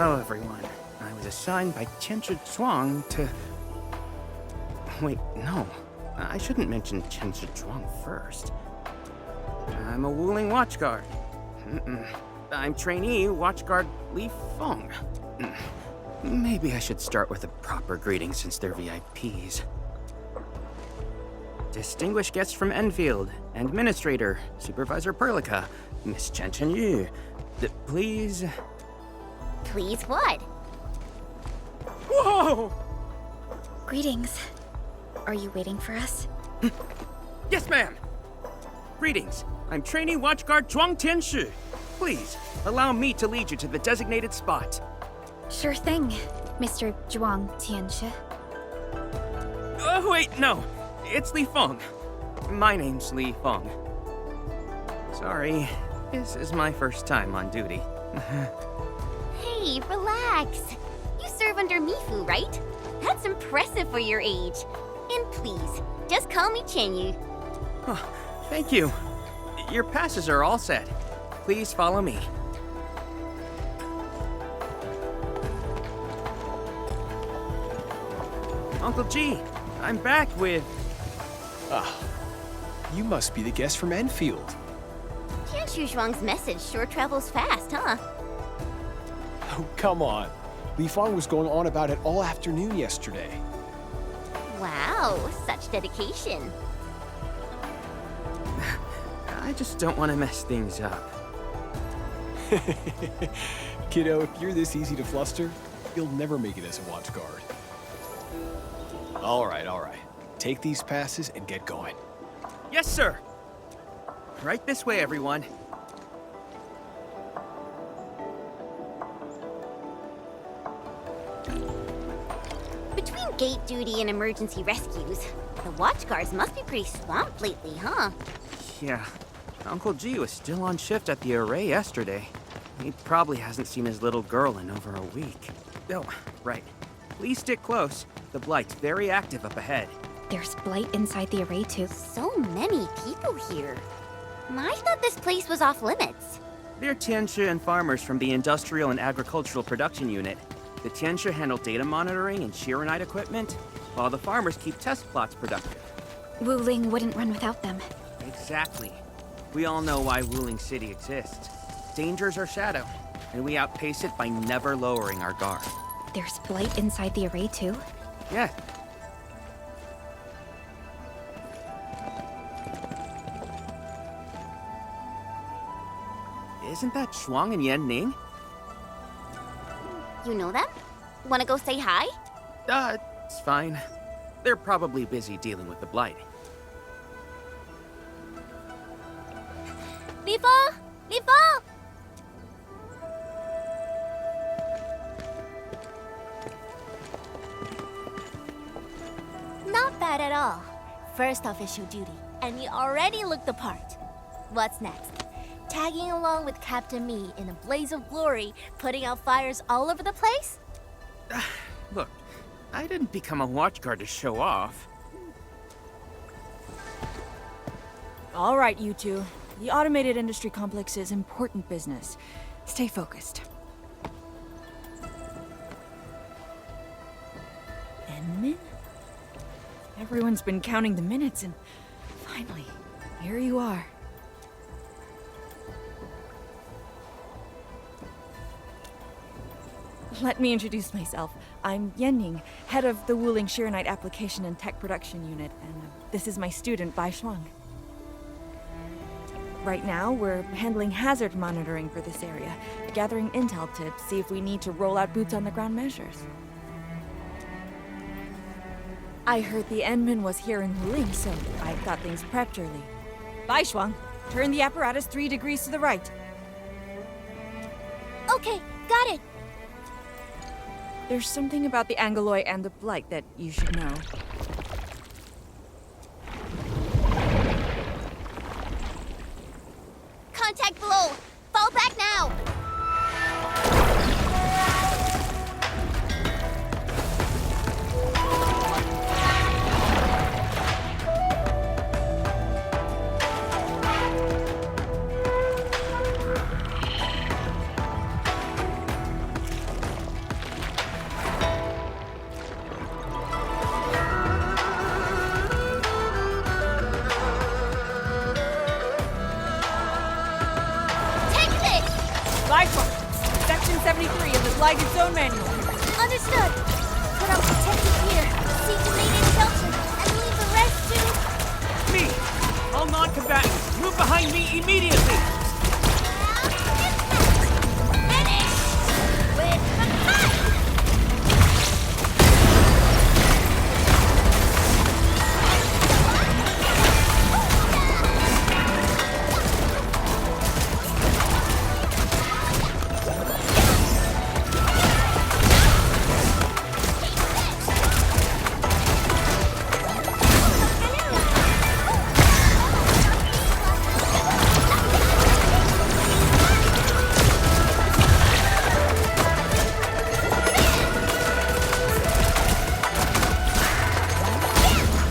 Hello, everyone. I was assigned by Tianchi Zhuang to... Wait, no. I shouldn't mention Tianchi Zhuang first. I'm a Wuling watchguard. I'm trainee watchguard Li Feng. Maybe I should start with a proper greeting since they're VIPs. Distinguished guests from Enfield, Administrator, Supervisor Perlica, Miss Chen Chen Yu. Please... Please what? Whoa! Greetings. Are you waiting for us? Yes, ma'am! Greetings. I'm trainee watchguard Zhuang Tianshi. Please, allow me to lead you to the designated spot. Sure thing, Mr. Zhuang Tianshi. Oh, wait, no. It's Li Feng. My name's Li Feng. Sorry, this is my first time on duty. Hey, relax. You serve under Mifu, right? That's impressive for your age. And please, just call me Chenyu. Oh, thank you. Your passes are all set. Please follow me. Uncle G, I'm back with... Ah, you must be the guest from Enfield. Tianshu Zhuang's message sure travels fast, huh? Oh, come on. Li Feng was going on about it all afternoon yesterday. Wow, such dedication. I just don't want to mess things up. Kiddo, if you're this easy to fluster, you'll never make it as a watch guard. All right. Take these passes and get going. Yes, sir. Right this way, everyone. Between gate duty and emergency rescues, the watch guards must be pretty swamped lately, huh? Yeah, Uncle G was still on shift at the array yesterday. He probably hasn't seen his little girl in over a week. Oh, right. Please stick close. The Blight's very active up ahead. There's blight inside the array too. So many people here. I thought this place was off limits. They're Tianshi and farmers from the Industrial and Agricultural Production Unit. The Tianshi handle data monitoring and Shiranite equipment, while the farmers keep test plots productive. Wuling wouldn't run without them. Exactly. We all know why Wuling City exists. Dangers are shadow, and we outpace it by never lowering our guard. There's blight inside the array too? Yeah. Isn't that Shuang and Yan Ning? You know them? Wanna go say hi? It's fine. They're probably busy dealing with the Blight. Li Feng! Li Feng! Not bad at all. First official duty, and you already look the part. What's next? Tagging along with Captain Me in a blaze of glory, putting out fires all over the place? Look, I didn't become a watchguard to show off. All right, you two. The automated industry complex is important business. Stay focused. Enmin? Everyone's been counting the minutes, and finally, here you are. Let me introduce myself. I'm Yenning, head of the Wuling Shiranite Application and Tech Production Unit, and this is my student, Bai Shuang. Right now, we're handling hazard monitoring for this area, gathering intel to see if we need to roll out boots-on-the-ground measures. I heard the Enmin was here in Wuling, so I got things prepped early. Bai Shuang, turn the apparatus 3 degrees to the right. Okay, got it. There's something about the Angoloi and the Blight that you should know. Contact below! Fall back now! lighted zone manual. Understood. Put up protective gear, designated shelter, and leave the rest to... Me! All non-combatants, move behind me immediately! Finish! With the fight!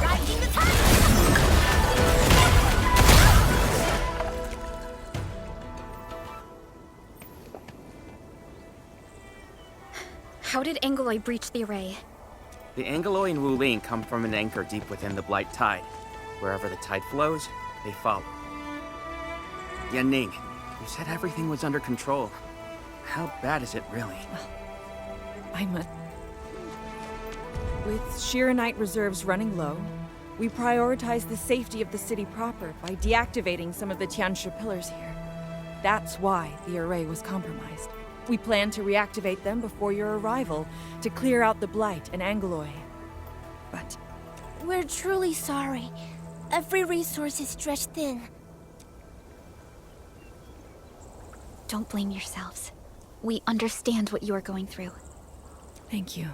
Riding the tide! How did Angloy breach the array? The Angeloi and Wuling come from an anchor deep within the Blight Tide. Wherever the tide flows, they follow. Yanning, you said everything was under control. How bad is it really? With Shiranite reserves running low, we prioritize the safety of the city proper by deactivating some of the Tiansha pillars here. That's why the array was compromised. We plan to reactivate them before your arrival to clear out the Blight and Angeloy. But We're truly sorry. Every resource is stretched thin. Don't blame yourselves. We understand what you are going through. thank you.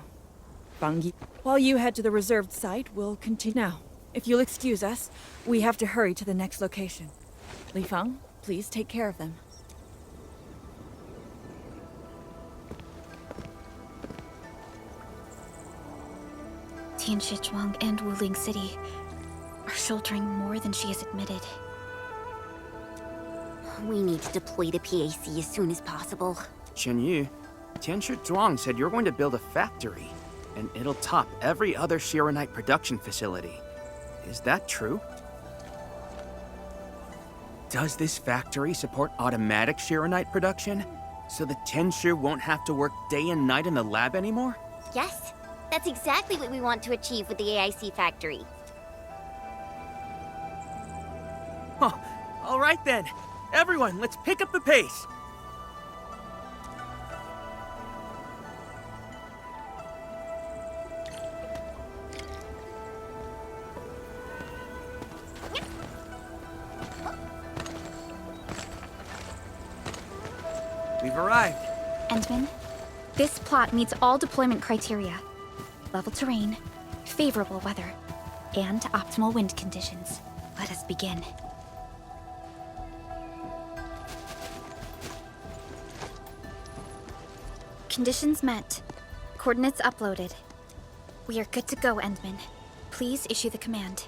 Bangi. While you head to the reserved site, we'll continue. Now, if you'll excuse us, we have to hurry to the next location. Li Feng, please take care of them. Tianshi Zhuang and Wuling City are sheltering more than she has admitted. We need to deploy the PAC as soon as possible. Chen Yu, Tianshi Zhuang said you're going to build a factory, and it'll top every other Shiranite production facility. Is that true? Does this factory support automatic Shiranite production? So the Tianshu won't have to work day and night in the lab anymore? Yes, that's exactly what we want to achieve with the AIC factory. Oh, all right then. Everyone, let's pick up the pace. We've arrived. Endman, this plot meets all deployment criteria. Level terrain, favorable weather, and optimal wind conditions. Let us begin. Conditions met. Coordinates uploaded. We are good to go, Endman. Please issue the command.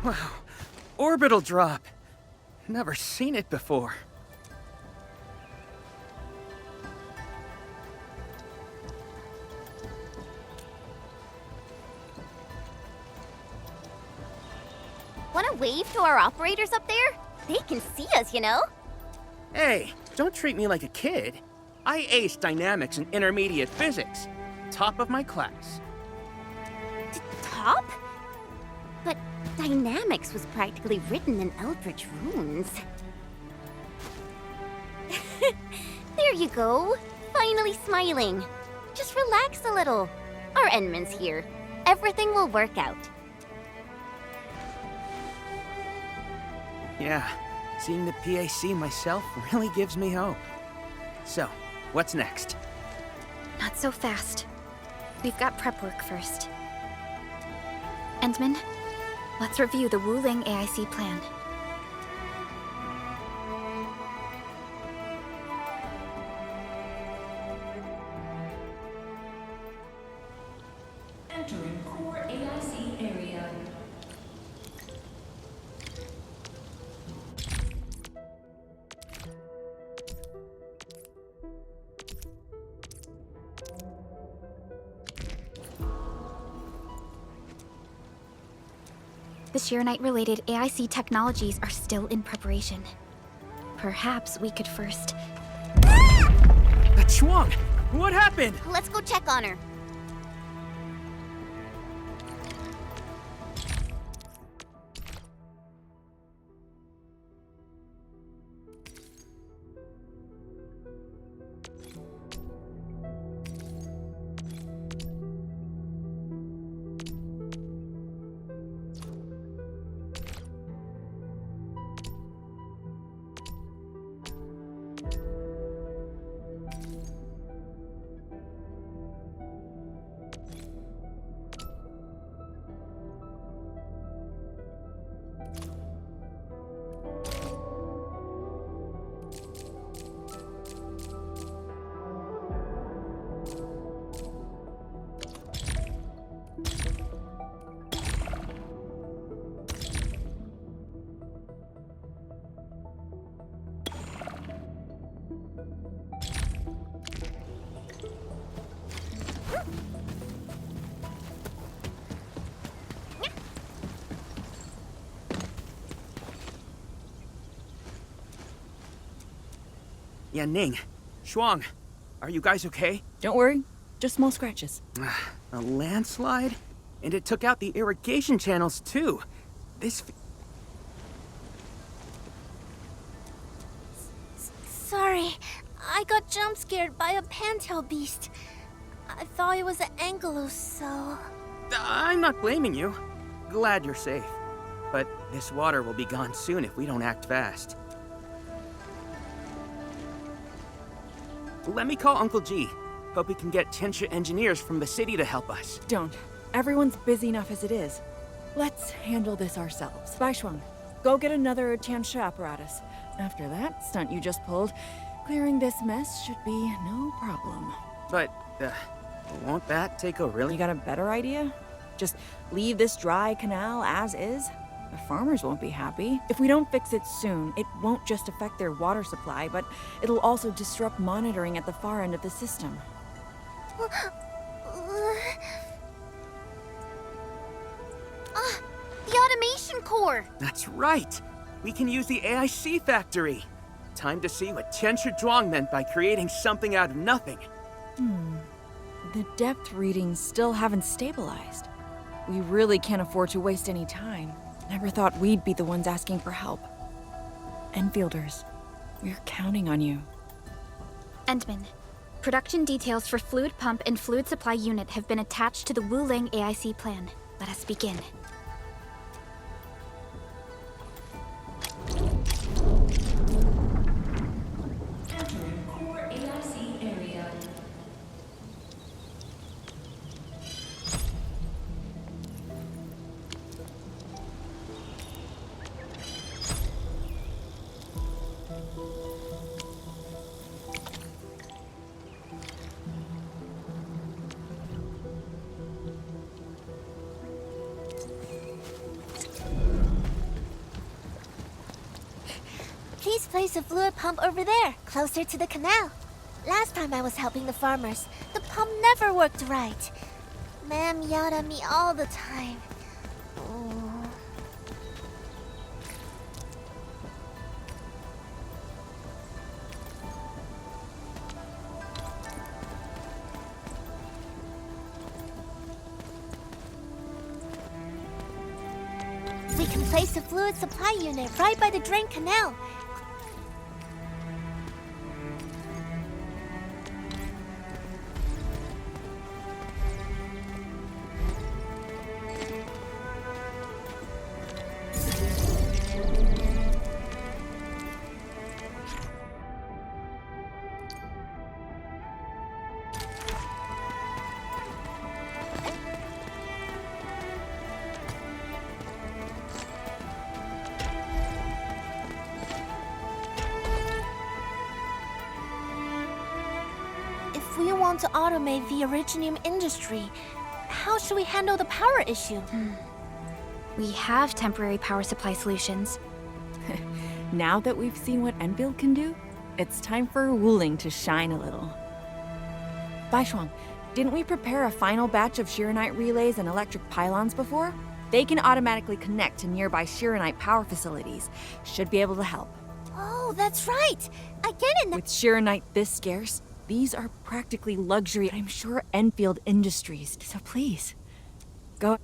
Wow, orbital drop. Never seen it before. Want to wave to our operators up there? They can see us, you know? Hey, don't treat me like a kid. I aced dynamics and intermediate physics. Top of my class. Top? But dynamics was practically written in Eldritch runes. There you go. Finally smiling. Just relax a little. Our Endman's here. Everything will work out. Yeah, seeing the PAC myself really gives me hope. So, what's next? Not so fast. We've got prep work first. Endman, let's review the Wuling AIC plan. The Shiranite-related AIC technologies are still in preparation. Perhaps we could first... That Chuang! What happened? Let's go check on her. Yeah, Ning. Shuang, are you guys okay? Don't worry, just small scratches. A landslide? And it took out the irrigation channels, too. This... Sorry, I got jump scared by a pantail beast. I thought it was an angelos, so... I'm not blaming you. Glad you're safe. But this water will be gone soon if we don't act fast. Let me call Uncle G. Hope we can get Tianxia engineers from the city to help us. Don't. Everyone's busy enough as it is. Let's handle this ourselves. Baishuang, go get another Tianxia apparatus. After that stunt you just pulled, clearing this mess should be no problem. But, won't that take a really... You got a better idea? Just leave this dry canal as is? The farmers won't be happy. If we don't fix it soon, it won't just affect their water supply, but it'll also disrupt monitoring at the far end of the system. The automation core! That's right! We can use the AIC factory! Time to see what Tianxia Zhuang meant by creating something out of nothing. The depth readings still haven't stabilized. We really can't afford to waste any time. Never thought we'd be the ones asking for help. Enfielders, we're counting on you. Endman, production details for fluid pump and fluid supply unit have been attached to the Wuling AIC plan. Let us begin. Entering core AIC area. Please place a fluid pump over there, closer to the canal. Last time I was helping the farmers, the pump never worked right. Ma'am yelled at me all the time. Oh. We can place a fluid supply unit right by the drain canal. If we want to automate the Originium industry, how should we handle the power issue? We have temporary power supply solutions. Now that we've seen what Enfield can do, it's time for Wuling to shine a little. Baishuang, didn't we prepare a final batch of Shiranite relays and electric pylons before? They can automatically connect to nearby Shiranite power facilities. Should be able to help. Oh, that's right. I get it now. With Shiranite this scarce, these are practically luxury. I'm sure Enfield Industries. So please, go.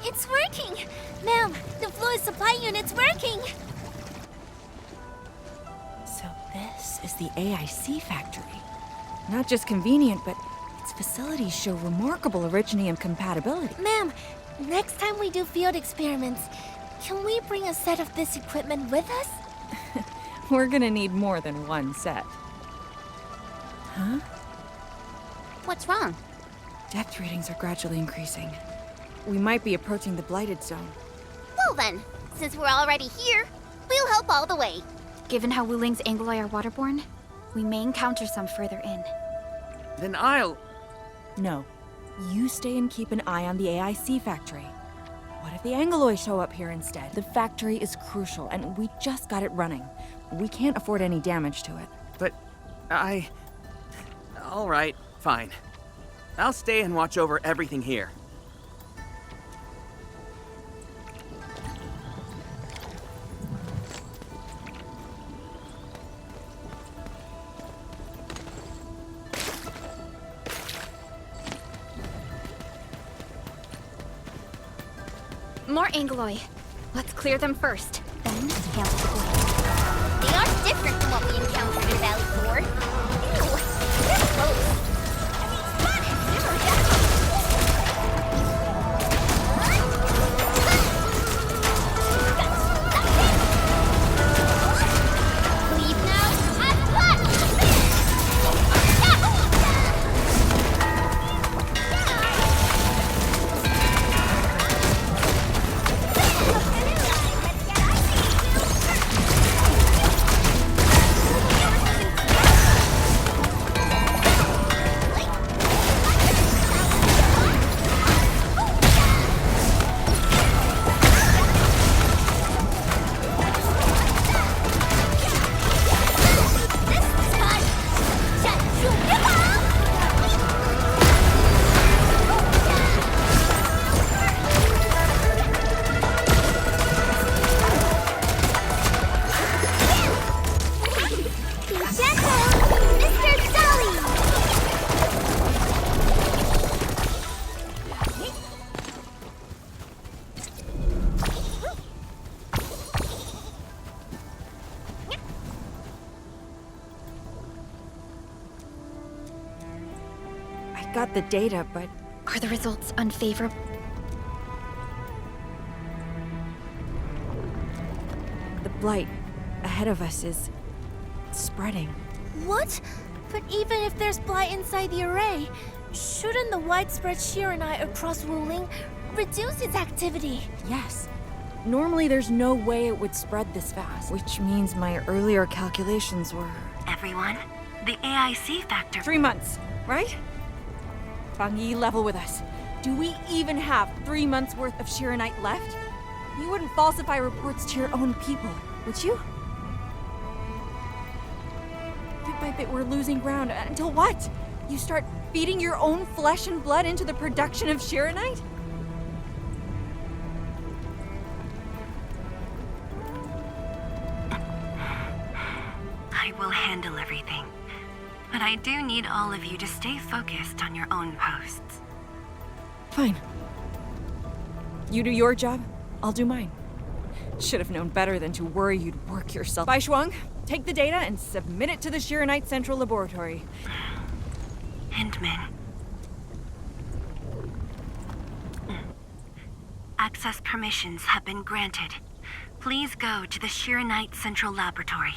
It's working! Ma'am, the fluid supply unit's working! So this is the AIC factory. Not just convenient, but its facilities show remarkable originium compatibility. Ma'am, next time we do field experiments, can we bring a set of this equipment with us? We're gonna need more than one set. Huh? What's wrong? Depth readings are gradually increasing. We might be approaching the blighted zone. Well then, since we're already here, we'll help all the way. Given how Wuling's Angoloi are waterborne, we may encounter some further in. Then I'll... No. You stay and keep an eye on the AIC factory. What if the Angoloi show up here instead? The factory is crucial, and we just got it running. We can't afford any damage to it. But I... All right, fine. I'll stay and watch over everything here. More Angoloi. Let's clear them first, then handle the blight. They are different from what we encountered in Valley 4. Ew, they're close. Leave now, have fun! Got the data, but Are the results unfavorable? the blight ahead of us is spreading. What? But even if there's blight inside the array, shouldn't the widespread Shiranite across Wuling reduce its activity? Yes. Normally there's no way it would spread this fast, which means my earlier calculations were... Everyone, the AIC factor. 3 months, right? Fang Yi, level with us. Do we even have 3 months worth of Shiranite left? You wouldn't falsify reports to your own people, would you? Bit by bit, we're losing ground. Until what? You start feeding your own flesh and blood into the production of Shiranite? I will handle everything. But I do need all of you to stay focused on your own posts. Fine. You do your job, I'll do mine. Should have known better than to worry you'd work yourself. Bai Shuang, take the data and submit it to the Shiranite Central Laboratory. Hindman. Access permissions have been granted. Please go to the Shiranite Central Laboratory.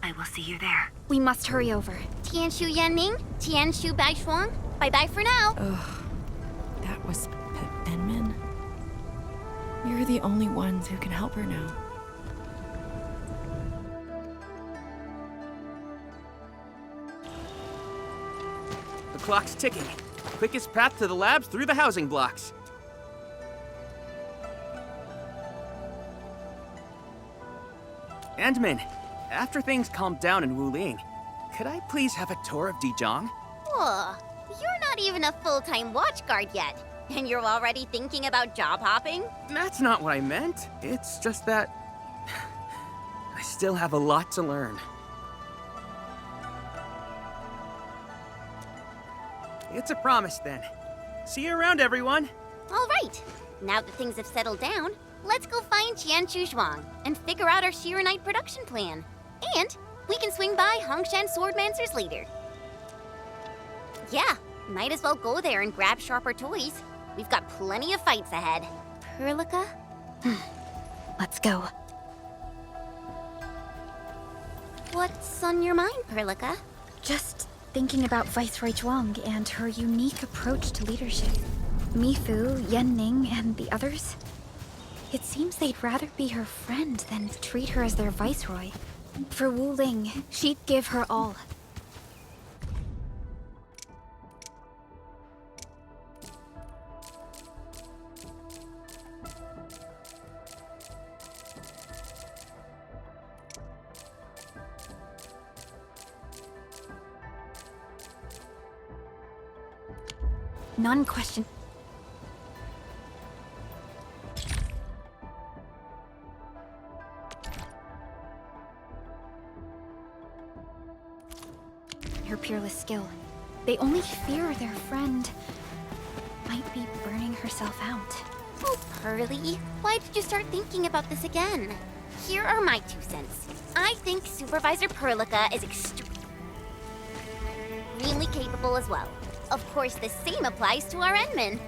I will see you there. We must hurry over. Tianshu Yanning? Tianshu Baishuang? Bye-bye for now. That was Penman. You're the only ones who can help her now. The clock's ticking. Quickest path to the labs through the housing blocks. Andmin, after things calm down in Wuling, could I please have a tour of Dijiang? Whoa, you're not even a full-time watch guard yet. And you're already thinking about job hopping? That's not what I meant. It's just that I still have a lot to learn. It's a promise then. See you around, everyone. All right. Now that things have settled down, let's go find Qianchu Zhuang and figure out our Sheer Knight production plan. And we can swing by Hongshan Swordmancers later. Yeah, might as well go there and grab sharper toys. We've got plenty of fights ahead. Perlica? Let's go. What's on your mind, Perlica? Just thinking about Viceroy Zhuang and her unique approach to leadership. Mifu, Yenning, and the others. It seems they'd rather be her friend than treat her as their viceroy. For Wuling, she'd give her all. None question. Her peerless skill. They only fear their friend might be burning herself out. Oh, Pearly, why did you start thinking about this again? Here are my 2 cents. I think Supervisor Perlica is extremely capable as well. Of course, the same applies to our Enman.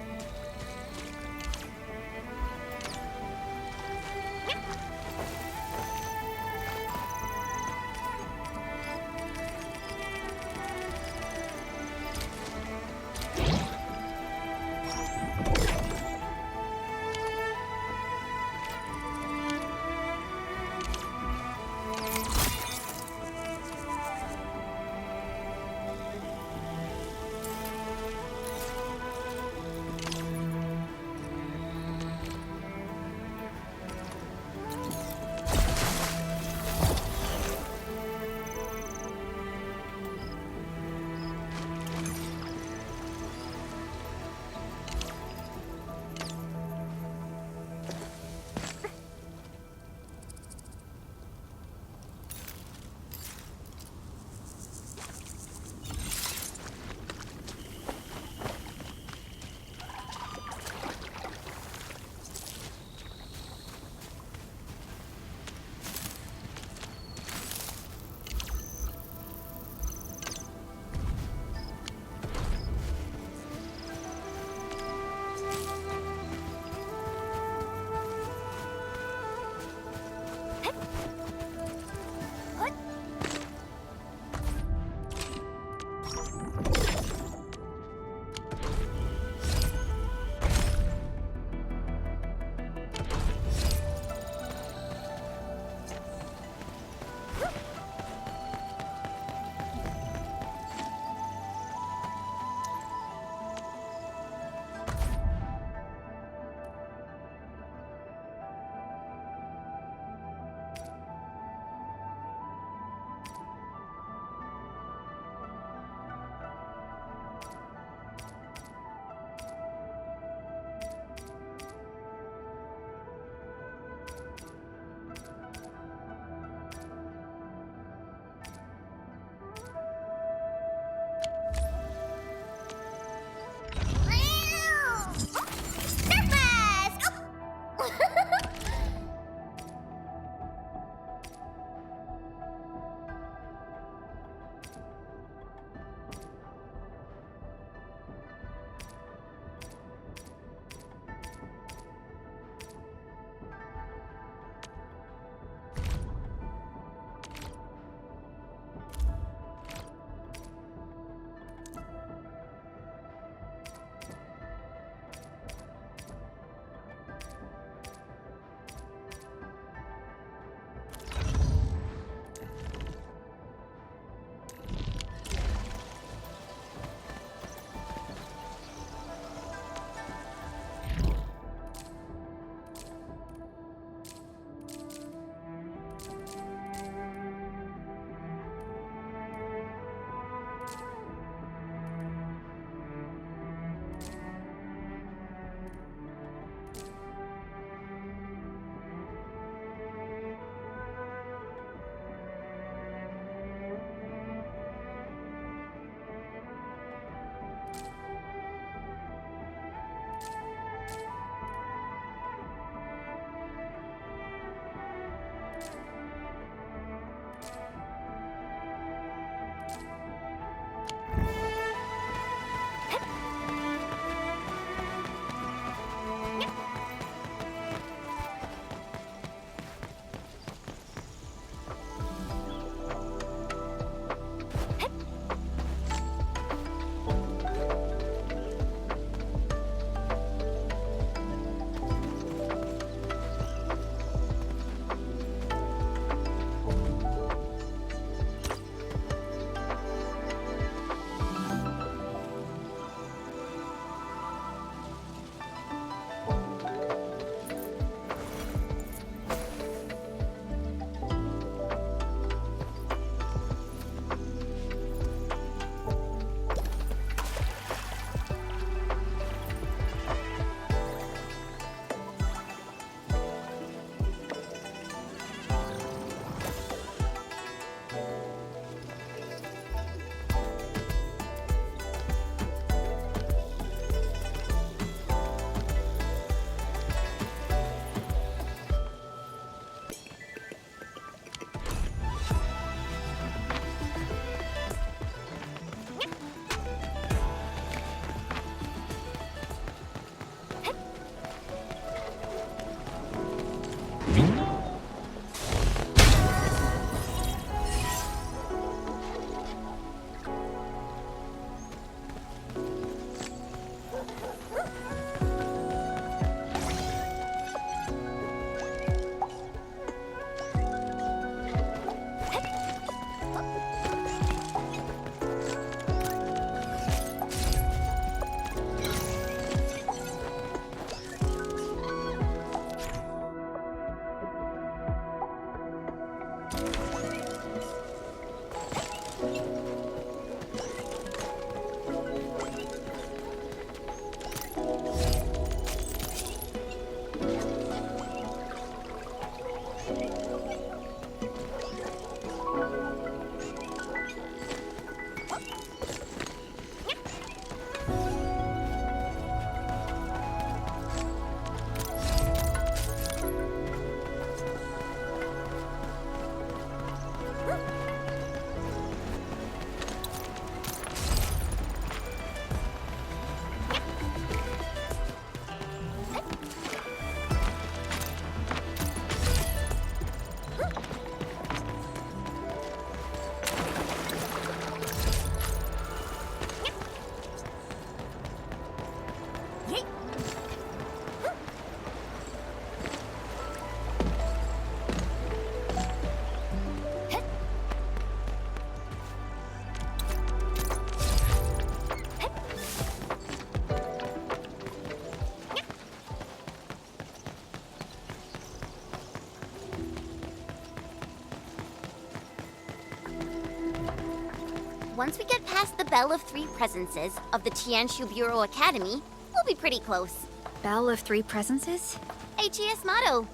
Once we get past the Bell of Three Presences of the Tianshu Bureau Academy, we'll be pretty close. Bell of Three Presences? HES motto.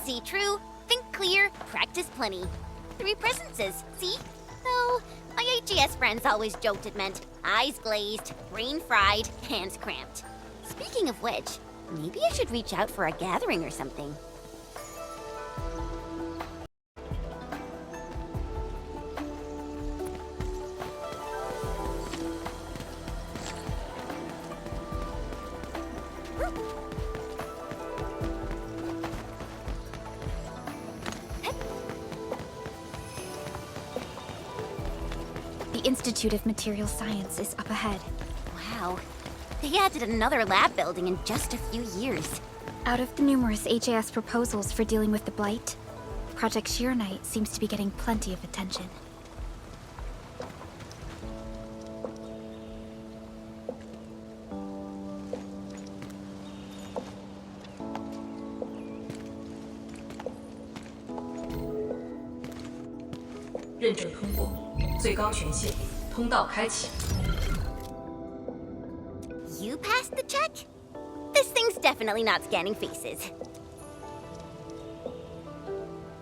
See true, think clear, practice plenty. Three presences, see? Though, my HES friends always joked it meant eyes glazed, brain fried, hands cramped. Speaking of which, maybe I should reach out for a gathering or something. The Institute of Material Science is up ahead. Wow, they added another lab building in just a few years. Out of the numerous HAS proposals for dealing with the Blight, Project Sheer Knight seems to be getting plenty of attention. You passed the check? This thing's definitely not scanning faces.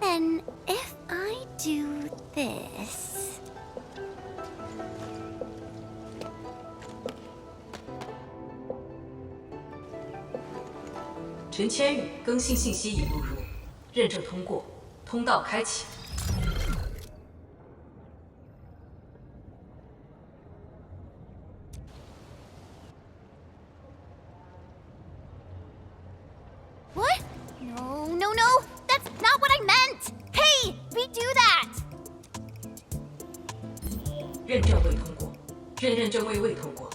Then, if I do this... What? No, no, no! That's not what I meant! Hey! Redo that! 认证未通过，认证未通过。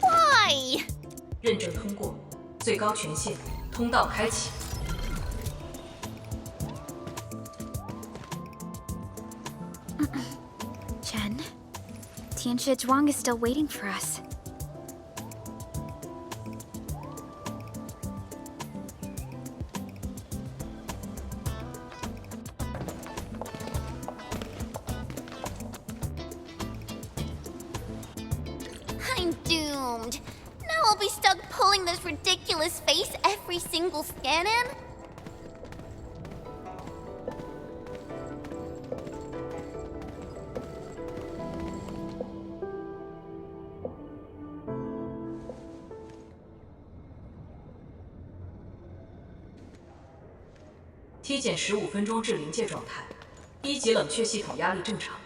Why? 认证通过，最高权限，通道开启。 Chen, Tianshi Zhuang is still waiting for us. I'm doomed. Now I'll be stuck pulling this ridiculous face every single scan-in? T 减15分钟至临界状态，一级冷却系统压力正常。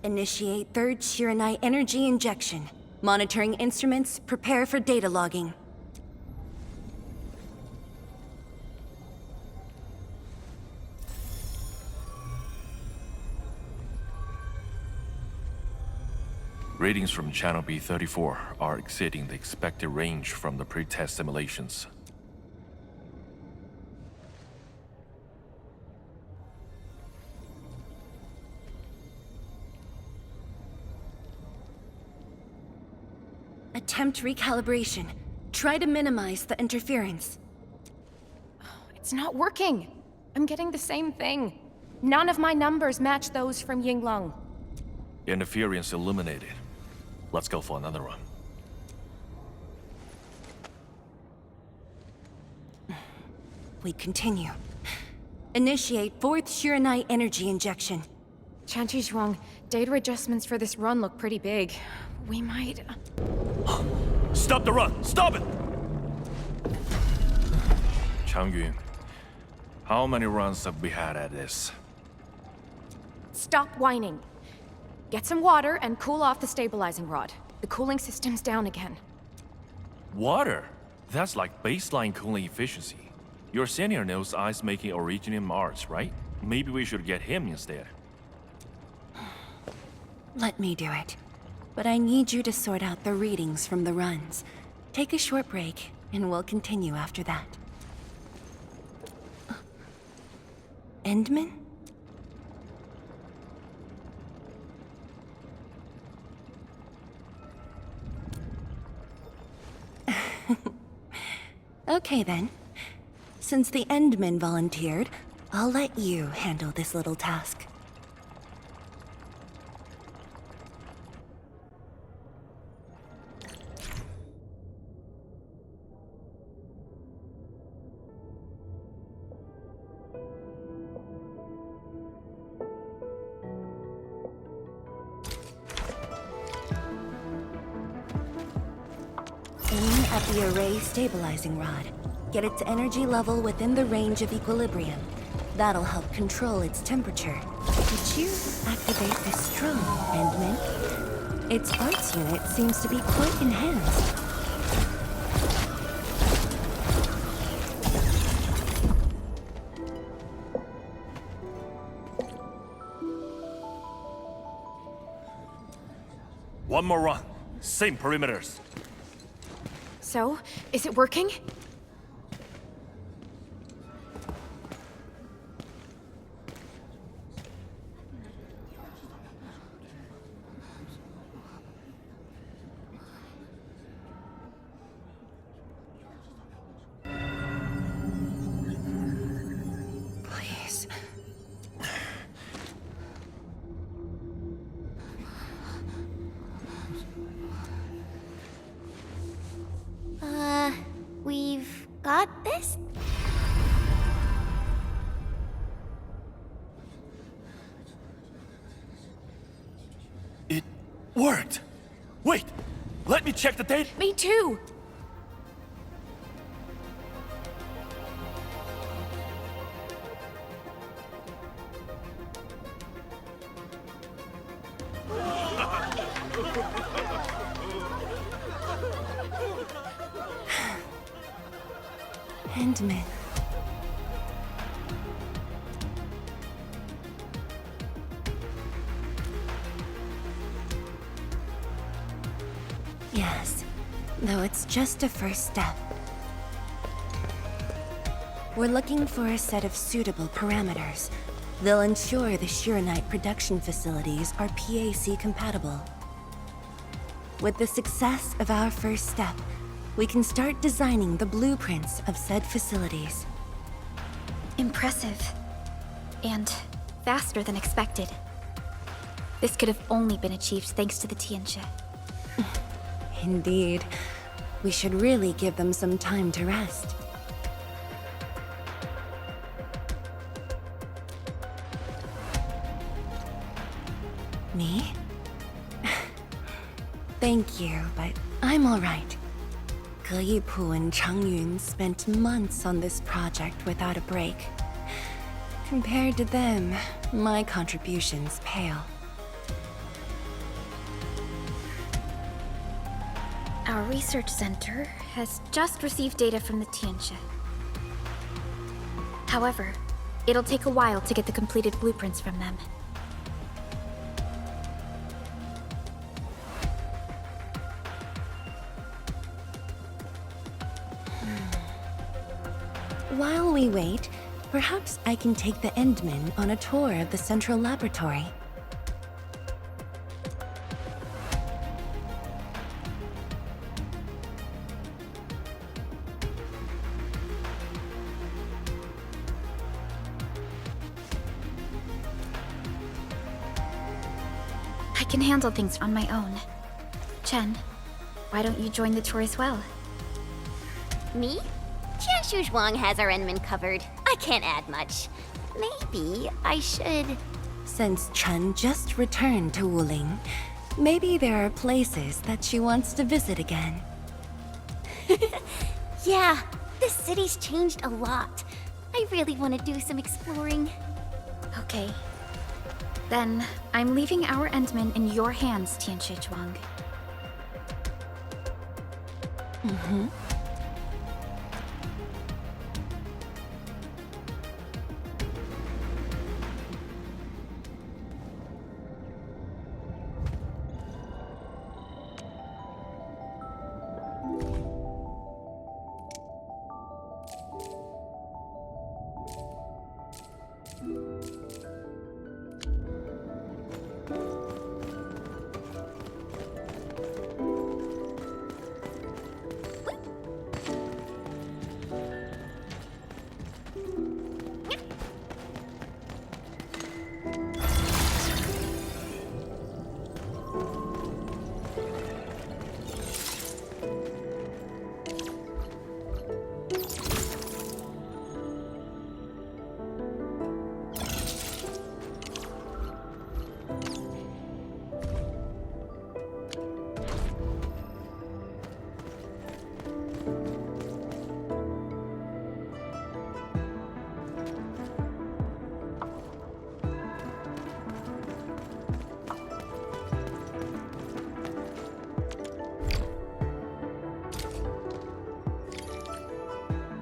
Initiate third Shiranite energy injection. Monitoring instruments, prepare for data logging. Readings from Channel B34 are exceeding the expected range from the pre-test simulations. Attempt recalibration. Try to minimize the interference. It's not working. I'm getting the same thing. None of my numbers match those from Yinglong. Interference eliminated. Let's go for another run. We continue. Initiate fourth Shiranite energy injection. Chanchi Zhuang, data adjustments for this run look pretty big. We might... Stop the run! Stop it! Changyun, how many runs have we had at this? Stop whining. Get some water and cool off the stabilizing rod. The cooling system's down again. Water? That's like baseline cooling efficiency. Your senior knows ice-making originated in Mars, right? Maybe we should get him instead. Let me do it. But I need you to sort out the readings from the runs. Take a short break, and we'll continue after that. Endman? Okay then. Since the Endman volunteered, I'll let you handle this little task. Aim at the array stabilizing rod. Get its energy level within the range of equilibrium. That'll help control its temperature. Did you activate this drone, Endman? Its arts unit seems to be quite enhanced. One more run. Same perimeters. So, is it working? Please. We've got this? It worked! Wait! Let me check the data! Me too! Endman. Yes, though it's just a first step. We're looking for a set of suitable parameters. They'll ensure the Shiranite production facilities are PAC compatible. With the success of our first step, we can start designing the blueprints of said facilities. Impressive. And faster than expected. This could have only been achieved thanks to the Tianxia. Indeed. We should really give them some time to rest. Me? Thank you, but I'm all right. Ge Yipu and Changyun spent months on this project without a break. Compared to them, my contributions pale. Our research center has just received data from the Tianxia. However, it'll take a while to get the completed blueprints from them. While we wait, perhaps I can take the Endman on a tour of the central laboratory. I can handle things on my own. Chen, why don't you join the tour as well? Me? Tianshu Zhuang has our Enman covered. I can't add much. Maybe I should... Since Chen just returned to Wuling, maybe there are places that she wants to visit again. Yeah, this city's changed a lot. I really want to do some exploring. Okay. Then, I'm leaving our Endman in your hands, Tianxia Zhuang.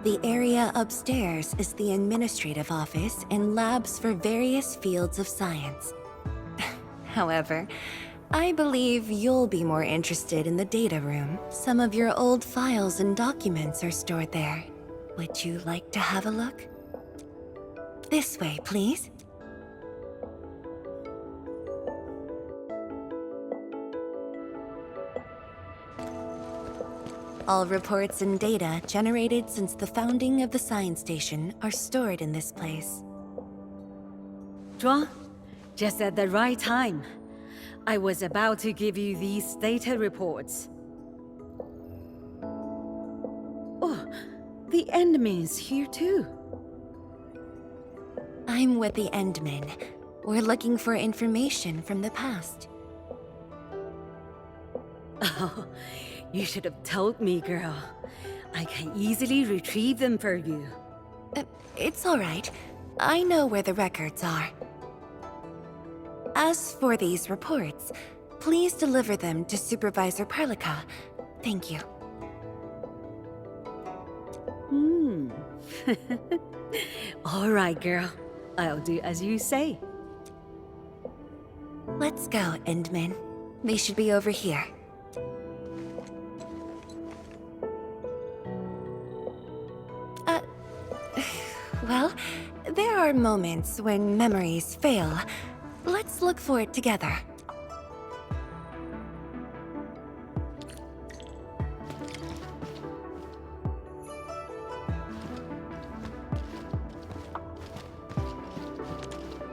The area upstairs is the administrative office and labs for various fields of science. However, I believe you'll be more interested in the data room. Some of your old files and documents are stored there. Would you like to have a look? This way, please. All reports and data generated since the founding of the science station are stored in this place. Zhuang, just at the right time. I was about to give you these data reports. Oh, the Endman's here too. I'm with the Endman. We're looking for information from the past. Oh, you should have told me, girl. I can easily retrieve them for you. It's all right. I know where the records are. As for these reports, please deliver them to Supervisor Perlica. Thank you. All right, girl. I'll do as you say. Let's go, Endman. They should be over here. Well, there are moments when memories fail. Let's look for it together.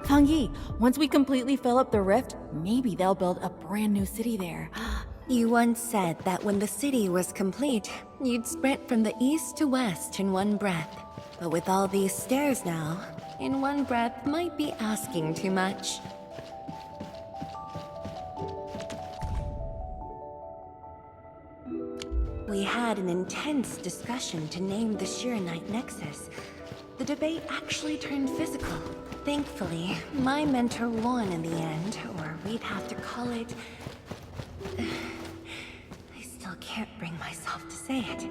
Tang Yi, once we completely fill up the rift, maybe they'll build a brand new city there. You once said that when the city was complete, you'd sprint from the east to west in one breath. But with all these stairs now, in one breath might be asking too much. We had an intense discussion to name the Shiranite Nexus. The debate actually turned physical. Thankfully, my mentor won in the end, or we'd have to call it... I still can't can't bring myself to say it.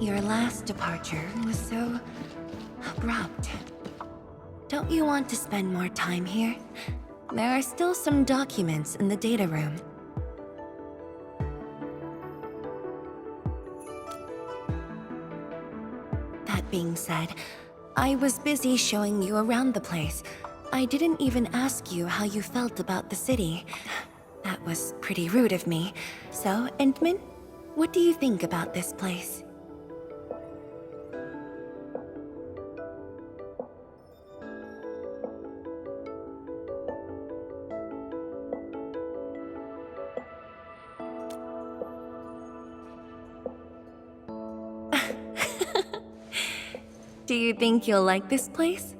Your last departure was so abrupt. Don't you want to spend more time here? There are still some documents in the data room. That being said, I was busy showing you around the place. I didn't even ask you how you felt about the city. That was pretty rude of me. So, Entman, what do you think about this place? Do you think you'll like this place?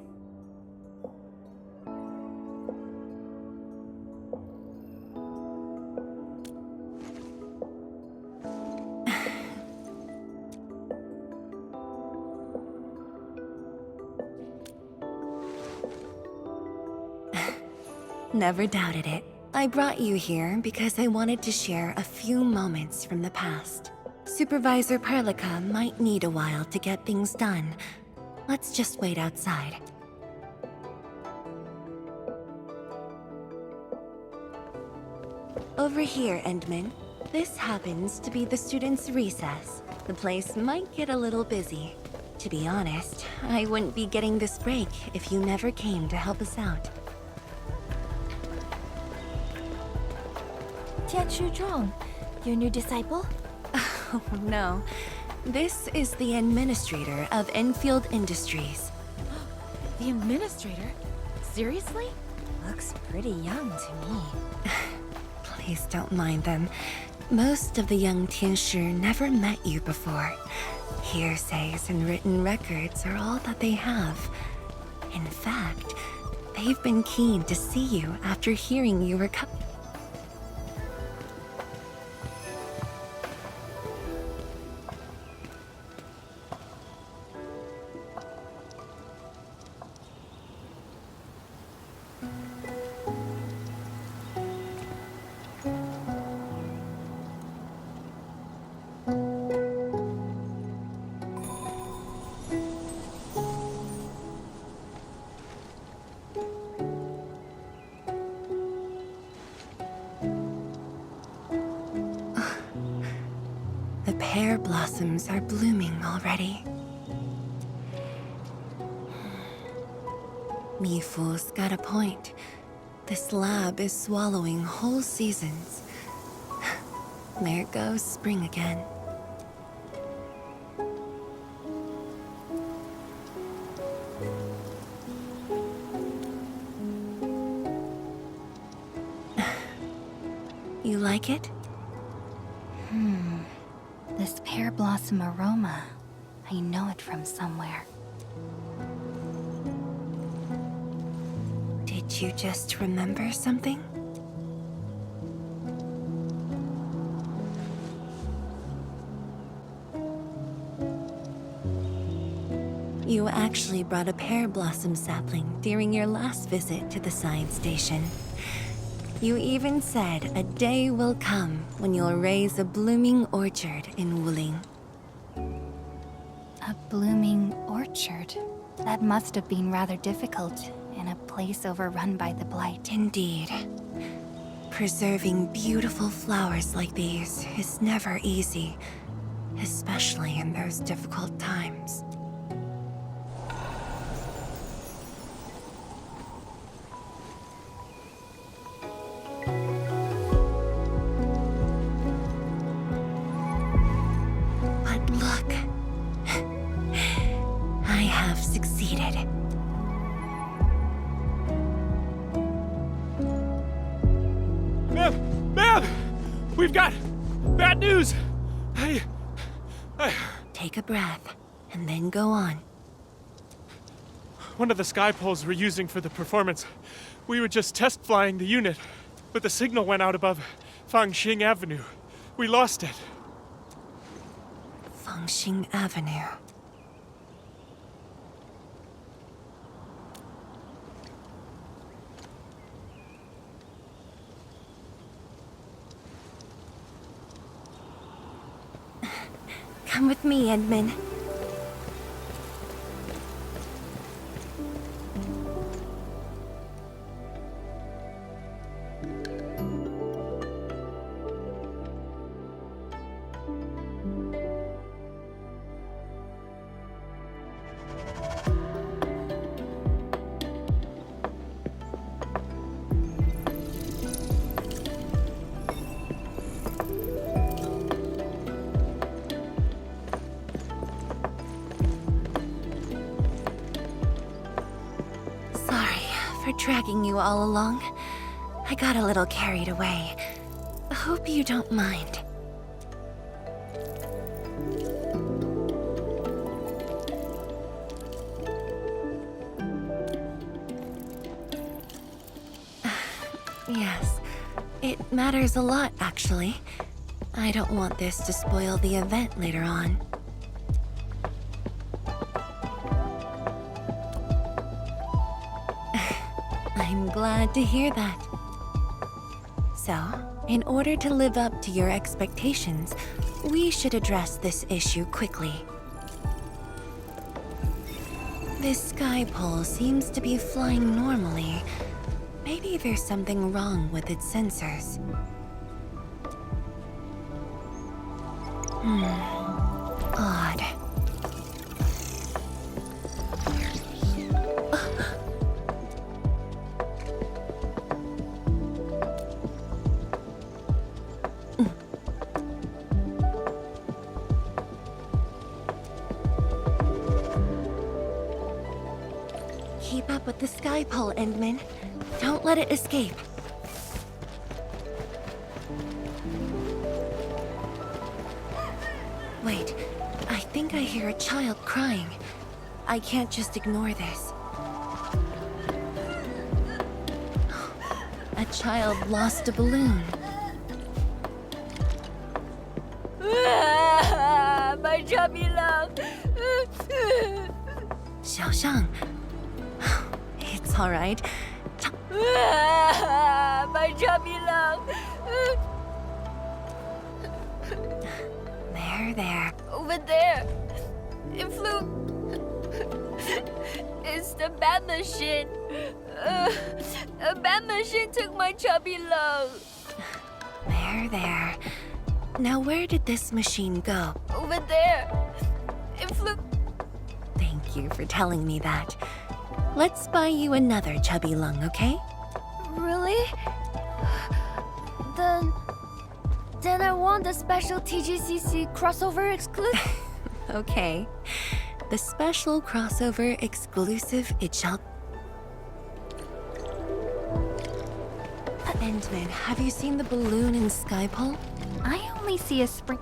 Never doubted it. I brought you here because I wanted to share a few moments from the past. Supervisor Perlica might need a while to get things done. Let's just wait outside. Over here, Endman. This happens to be the students' recess. The place might get a little busy. To be honest, I wouldn't be getting this break if you never came to help us out. Tianshu Zhuang, your new disciple? Oh, no. This is the administrator of Enfield Industries. The administrator? Seriously? Looks pretty young to me. Please don't mind them. Most of the young Tianshu never met you before. Hearsays and written records are all that they have. In fact, they've been keen to see you after hearing you were The pear blossoms are blooming already. Mifu's got a point. This lab is swallowing whole seasons. There goes spring again. You like it? This pear blossom aroma. I know it from somewhere. Did you just remember something? You actually brought a pear blossom sapling during your last visit to the science station. You even said a day will come when you'll raise a blooming orchard in Wuling. A blooming orchard? That must have been rather difficult in a place overrun by the blight. Indeed. Preserving beautiful flowers like these is never easy, especially in those difficult times. But look, I have succeeded. Ma'am! We've got bad news! Take a breath, and then go on. one of the sky poles we're using for the performance. We were just test flying the unit, but the signal went out above Fangxing Avenue. We lost it. Fangxing Avenue. Come with me, Edmund. For dragging you all along. I got a little carried away. Hope you don't mind. Yes, it matters a lot, actually. I don't want this to spoil the event later on. I'm glad to hear that. So, in order to live up to your expectations, we should address this issue quickly. This sky pole seems to be flying normally. Maybe there's something wrong with its sensors. Odd. Keep up with the sky pole, Endman. Don't let it escape. Wait, I think I hear a child crying. I can't just ignore this. A child lost a balloon. My chubby love. Xiaoshang. It's all right. My chubby love. There. Over there. It flew. It's the bat machine. A bat machine took my chubby love. There. Now where did this machine go? Over there. It flew. Thank you for telling me that. Let's buy you another chubby lung, okay? Really? Then I want the special TGCC crossover exclusive. Okay. The special crossover exclusive it shall... Endman, have you seen the balloon in Skypole? I only see a spring.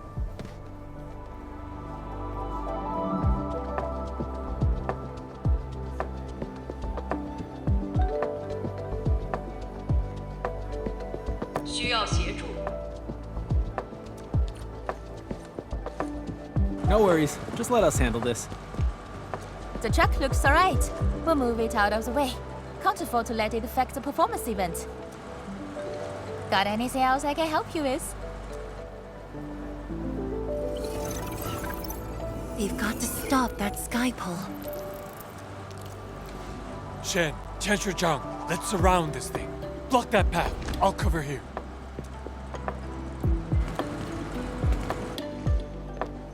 No worries. Just let us handle this. The truck looks alright. We'll move it out of the way. Can't afford to let it affect the performance event. Got anything else I can help you with? We've got to stop that sky pole. Shen, Chancellor Zhang, let's surround this thing. Block that path. I'll cover here.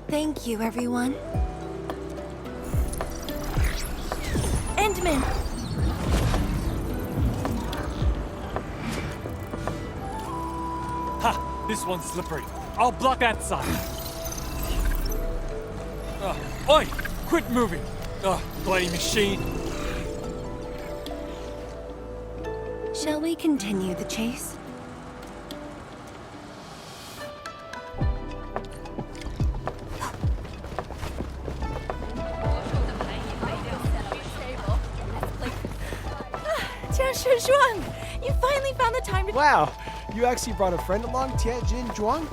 Thank you, everyone. Endman! Ha! This one's slippery. I'll block that side. Oi! Quit moving! Bloody machine! Shall we continue the chase? Tianshi Zhuang! You finally found the time to— Wow, you actually brought a friend along, Tianjin Zhuang?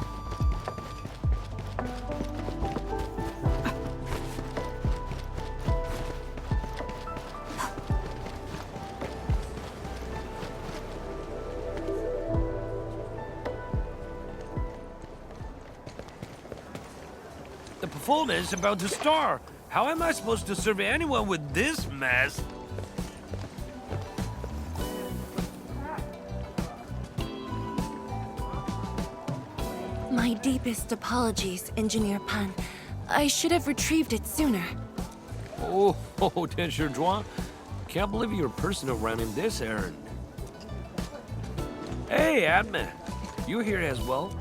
The performance is about to start. How am I supposed to serve anyone with this mess? My deepest apologies, Engineer Pan. I should have retrieved it sooner. Oh, Tianshi Zhuang. Can't believe you're personal running this errand. Hey, admin. You here as well?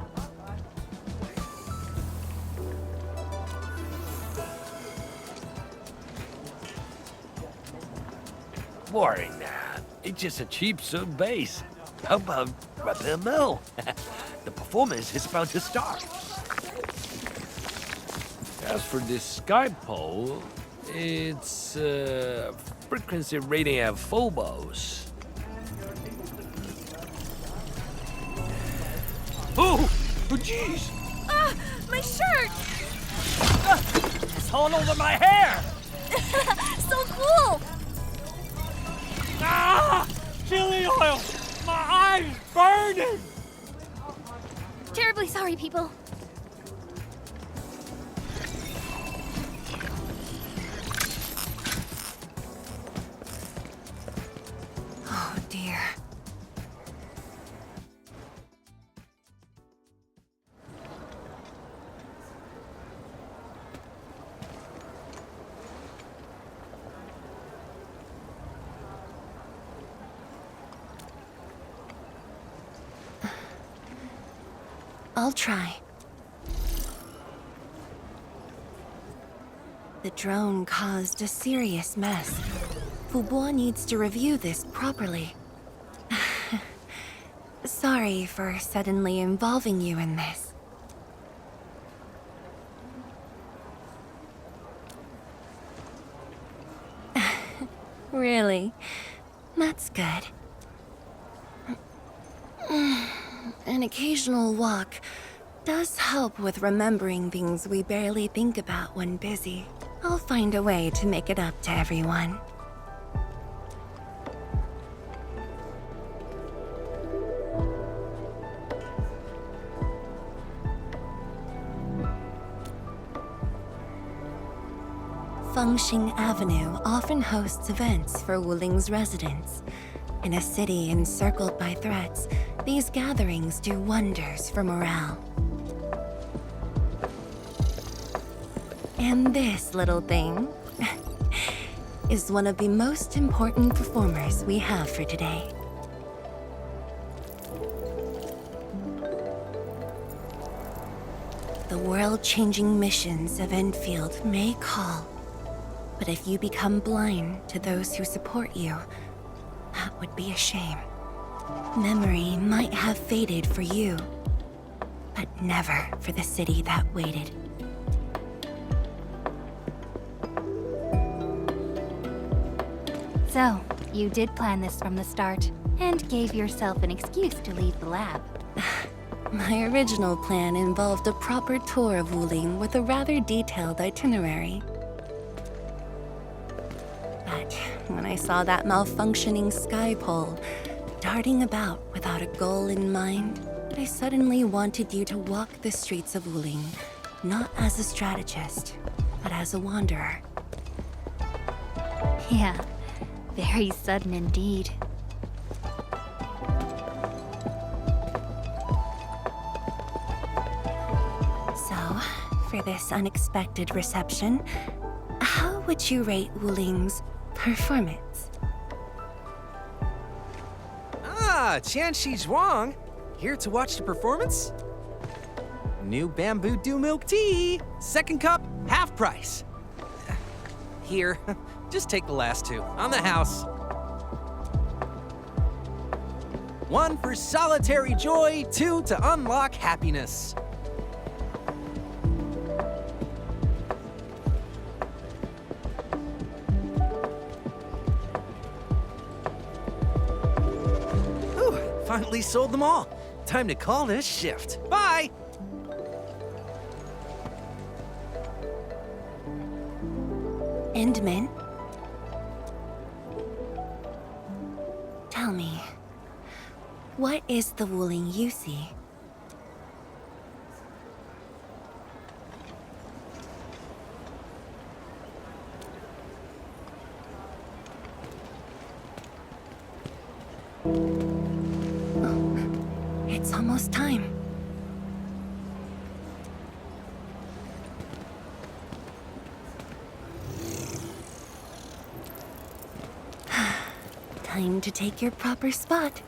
Boring that. It's just a cheap soup base. How about rubber mill? The performance is about to start. As for this sky pole, it's frequency rating at phobos. Oh, jeez! Ah! My shirt! It's all over my hair! So cool! Ah! Chili oil! My eyes burning! Terribly sorry, people. Oh dear. I'll try. The drone caused a serious mess. Fubo needs to review this properly. Sorry for suddenly involving you in this. Really? That's good. An occasional walk does help with remembering things we barely think about when busy. I'll find a way to make it up to everyone. Fengxing Avenue often hosts events for Wuling's residents. In a city encircled by threats, these gatherings do wonders for morale. And this little thing is one of the most important performers we have for today. The world-changing missions of Enfield may call, but if you become blind to those who support you, that would be a shame. Memory might have faded for you, but never for the city that waited. So, you did plan this from the start, and gave yourself an excuse to leave the lab. My original plan involved a proper tour of Wuling with a rather detailed itinerary. But when I saw that malfunctioning sky pole darting about without a goal in mind, I suddenly wanted you to walk the streets of Wuling, not as a strategist, but as a wanderer. Yeah, very sudden indeed. So, for this unexpected reception, how would you rate Wuling's performance? Ah, Tianshi Zhuang. Here to watch the performance? New bamboo dew milk tea. Second cup, half price. Here, just take the last two. On the house. One for solitary joy, two to unlock happiness. finally sold them all. Time to call this shift. Bye! Endman? Tell me, what is the Wuling you see? It's almost time. Time to take your proper spot.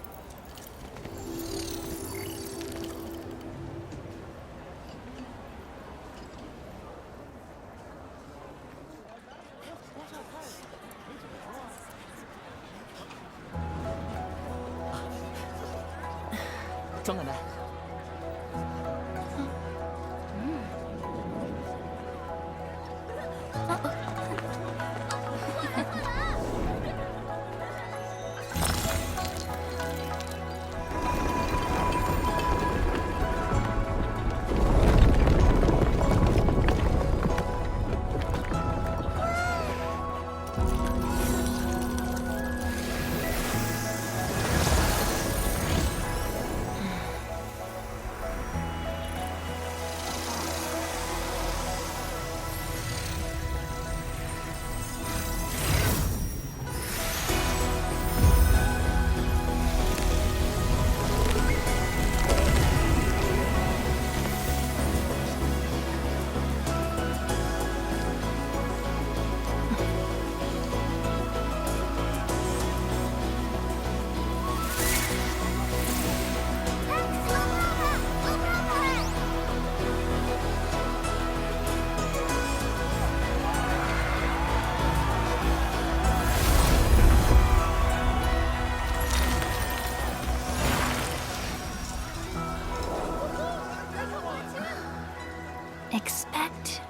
Expect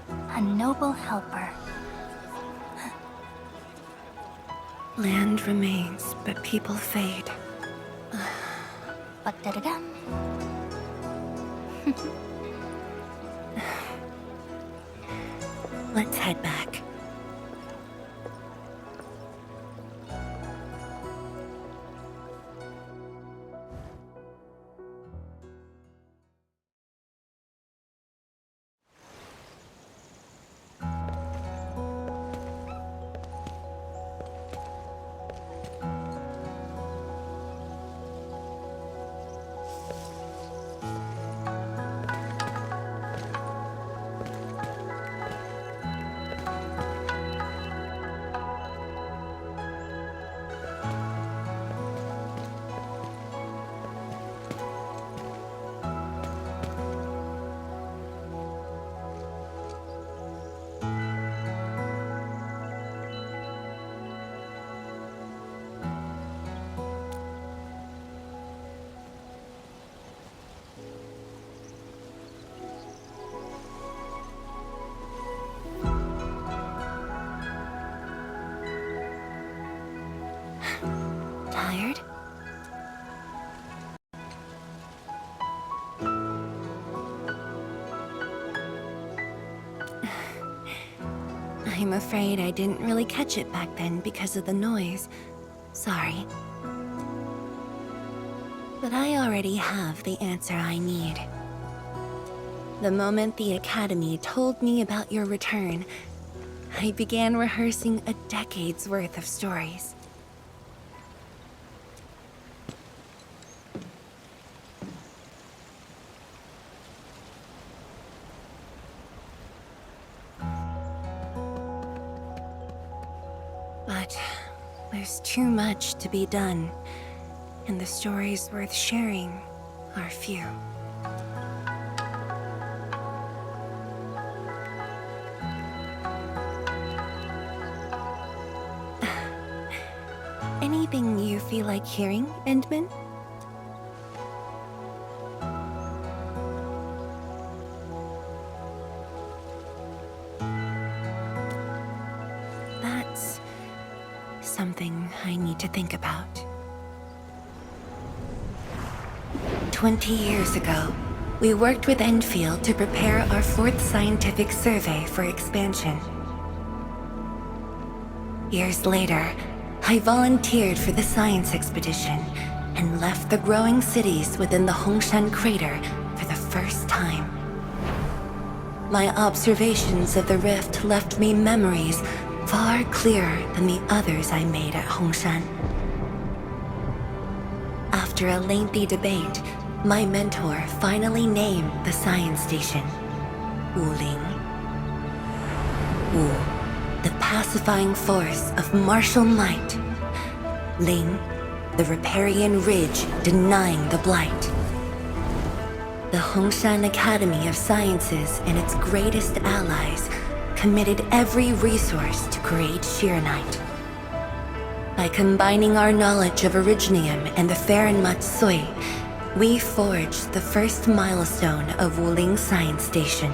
a noble helper. Land remains, but people fade. Ba-da-da-dum. Let's head back. Tired? I'm afraid I didn't really catch it back then because of the noise. Sorry. But I already have the answer I need. The moment the Academy told me about your return, I began rehearsing a decade's worth of stories. But there's too much to be done, and the stories worth sharing are few. Anything you feel like hearing, Endman? That's something I need to think about. 20 years ago, we worked with Enfield to prepare our 4th scientific survey for expansion. Years later, I volunteered for the science expedition and left the growing cities within the Hongshan crater for the first time. My observations of the rift left me memories far clearer than the others I made at Hongshan. After a lengthy debate, my mentor finally named the science station Wuling. Wu, the pacifying force of martial might. Ling, the riparian ridge denying the blight. The Hongshan Academy of Sciences and its greatest allies committed every resource to create Shiranite. By combining our knowledge of Originium and the Farron Matsui, we forged the first milestone of Wuling Science Station.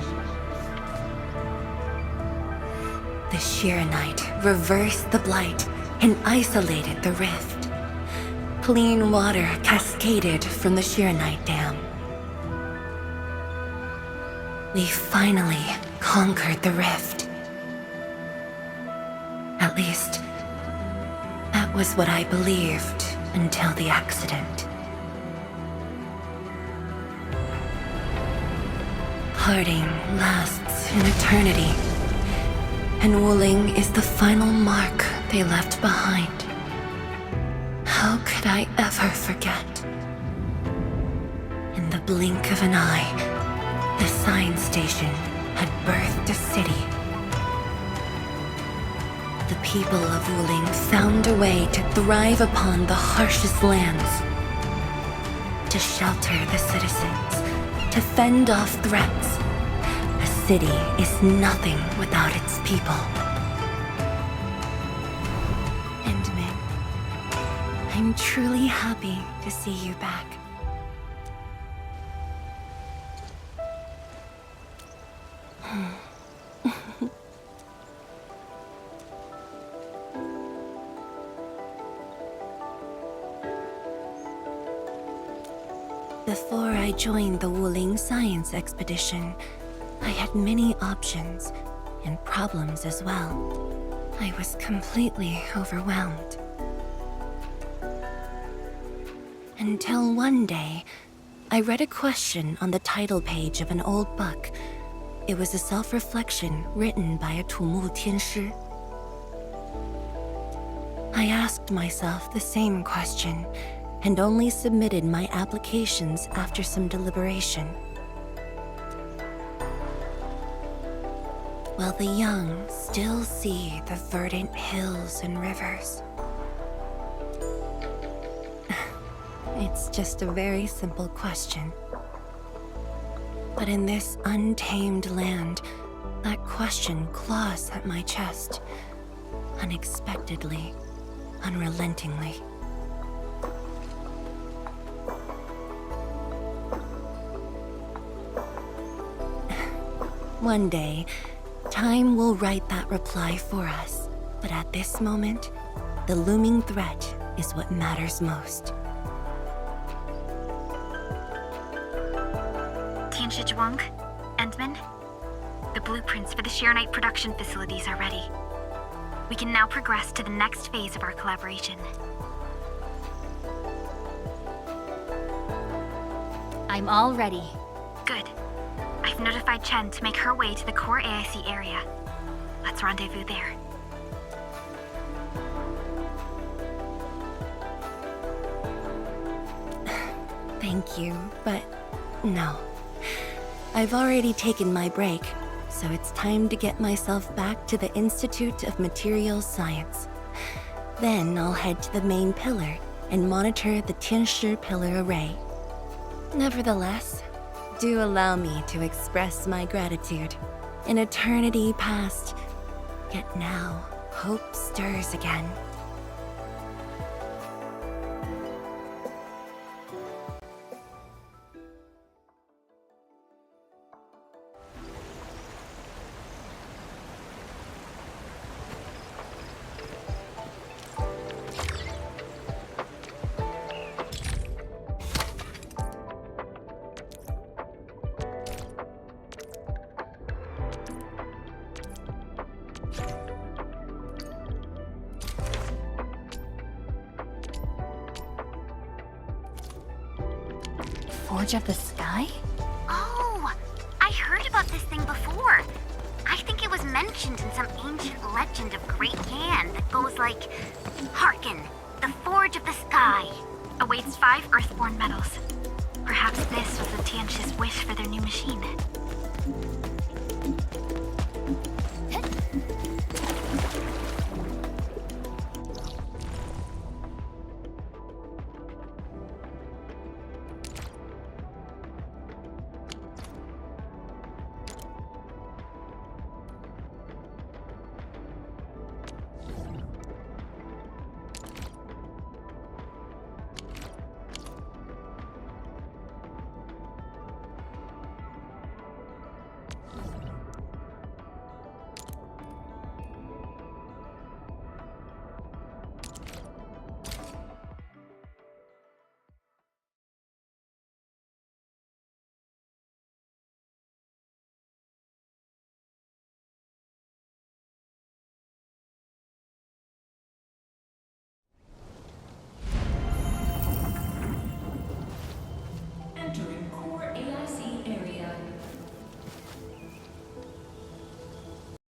The Shiranite reversed the blight and isolated the rift. Clean water cascaded from the Shiranite Dam. We finally conquered the rift. At least, that was what I believed until the accident. Parting lasts an eternity, and Wuling is the final mark they left behind. How could I ever forget? In the blink of an eye, the science station had birthed a city. The people of Wuling found a way to thrive upon the harshest lands, to shelter the citizens, to fend off threats. A city is nothing without its people. And Min, I'm truly happy to see you back. Before I joined the Wuling science expedition, I had many options and problems as well. I was completely overwhelmed. Until one day, I read a question on the title page of an old book. It was a self-reflection written by a Tumu Tianshi. I asked myself the same question, and only submitted my applications after some deliberation. While the young still see the verdant hills and rivers. It's just a very simple question. But in this untamed land, that question claws at my chest, unexpectedly, unrelentingly. One day, time will write that reply for us. But at this moment, the looming threat is what matters most. Tianshi Zhuang, Endman, the blueprints for the Shiranite production facilities are ready. We can now progress to the next phase of our collaboration. I'm all ready. Good. I've notified Chen to make her way to the core AIC area. Let's rendezvous there. Thank you, but no. I've already taken my break, so it's time to get myself back to the Institute of Materials Science. Then I'll head to the main pillar and monitor the Tianshi pillar array. Nevertheless, do allow me to express my gratitude. An eternity past, yet now hope stirs again. Forge of the Sky? Oh, I heard about this thing before. I think it was mentioned in some ancient legend of Great Yan that goes like, Hearken, the Forge of the Sky awaits 5 Earthborn metals. Perhaps this was the Tianxi's wish for their new machine.